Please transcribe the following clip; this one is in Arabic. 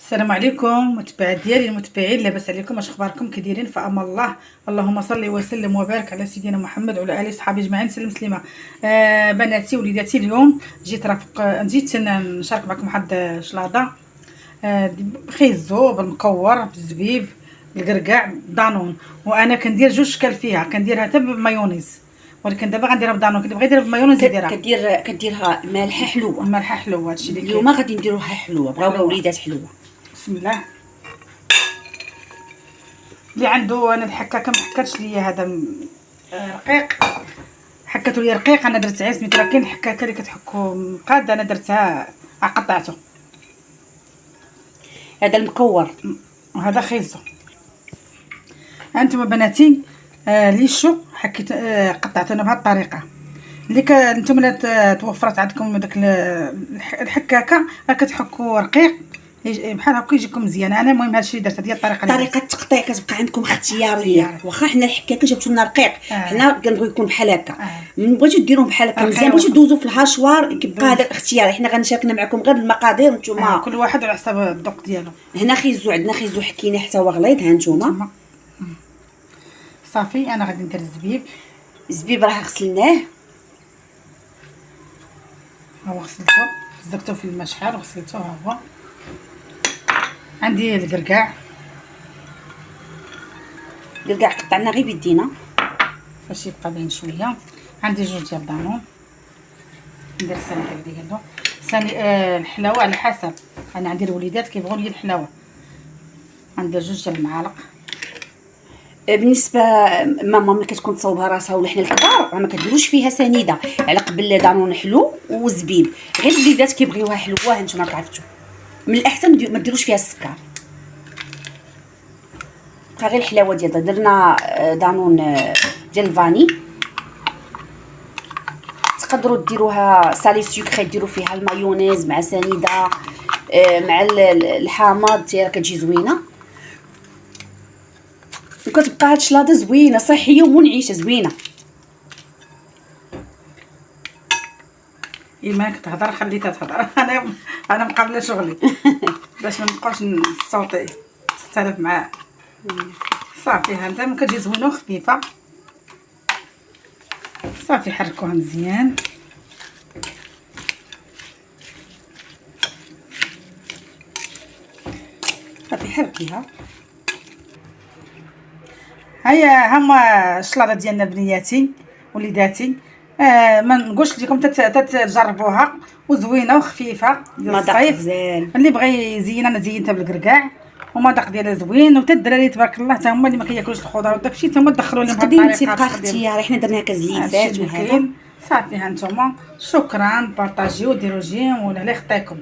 السلام عليكم متابعات ديالي المتابعين، لاباس عليكم؟ اش اخباركم؟ كي دايرين؟ فاما الله. اللهم صل وسلم وبارك على سيدنا محمد وعلى اله صحابه اجمعين. سلم سليمه. بناتي وليداتي، اليوم جيت نشارك معكم واحد شلاضه بخيزو بالمكور بالزبيب بالقرقاع دانون. وانا كندير جوج اشكال فيها، كنديرها حتى بمايونيز، ولكن دابا غنديرها بدانون. كنت بغيت نديرها بمايونيز كديرها مالحه حلوه. مالحه حلوه، هادشي اللي اليوم غادي نديروها حلوه، بغاو وليدات حلوه. بسم الله. اللي عنده انا الحكاكه ما حكاتش ليا هذا رقيق، حكاتو لي رقيق، انا درت عيش سميتو. كاين الحكاكه اللي كتحكو مقاد، انا درتها قطعته. هذا المكور وهذا خيزو. انتم بناتي ليشو حكيت قطعته انا بهذه الطريقه. اللي نتوما لا توفرت عندكم داك الحكاكه راه كتحكوا رقيق بحال هكا يجيكم مزيان. انا المهم هادشي اللي درت، هذه الطريقه. طريقه التقطيع كتبقى عندكم اختياريه، واخا حنا الحكاكه جابتو لنا رقيق، حنا كنبغيو يكون بحال هكا. من بغيتو ديروه بحال هكا مزيان، بغيتو دوزو في الهاشوار، كيبقى هذا الاختيار. حنا غنشاركنا معكم غير المقادير، نتوما كل واحد على حسب الذوق ديالو. هنا خيزو، عندنا خيزو حكينا حتى هو غليظ. ها نتوما صافي. انا غادي ندير الزبيب راه غسلناه، ها هو غسلته، زقته في الماء شحال وغسلته. ها هو عندي القرقاع قطعنا غير بيدينا باش يبقى باين شويه. عندي جوج ديال دانون، ندير السنه ديالو الحلاوه على حسب. انا عندي الوليدات كيبغوا لي الحلاوه، ندير جوج ديال المعالق. بالنسبه ماما ملي كتكون تصاوبها راسها، ولا حنا الكبار راه ما كديروش فيها سنيده، على قبل دانون حلو وزبيب. غير الوليدات كيبغيوها حلوه، نتوما عرفتوا من الاحسن ما ديروش فيها السكر، بقى غير الحلاوه ديالها. درنا دانون ديال الفاني، تقدروا ديروها سالي سكري، ديروا فيها المايونيز مع سنيده مع الحامض ديالها، كتجي زوينه وكتبقى هاد الشلاضه زوينه صحيه ومنعشه زوينه. ايمان كتهضر خليتها تهضر. انا مقابله شغلي باش ما نبقاوش الصوت تختلف معاه. صافي هانتا كتجي زوينه وخفيفه. صافي حركوها مزيان. صافي حركيها. هيا هما الشلاضه ديالنا بنياتي وليداتي. ما نقولش لكم تجربوها، وزوينه وخفيفه ديال الصيف. اللي بغى يزين، انا زينتها بالقرقاع ومذاق ديالها زوين. وتا الدراري تبارك الله حتى هما اللي ما كياكلوش الخضر وداكشي حتى هما دخلوا لهم هاد الطريقه. تبقى اختياري، حنا درنا كزليفات وهذا. صافي. ها نتوما شكرا، بارطاجيو وديروا جيم ولا الله يخطيكم.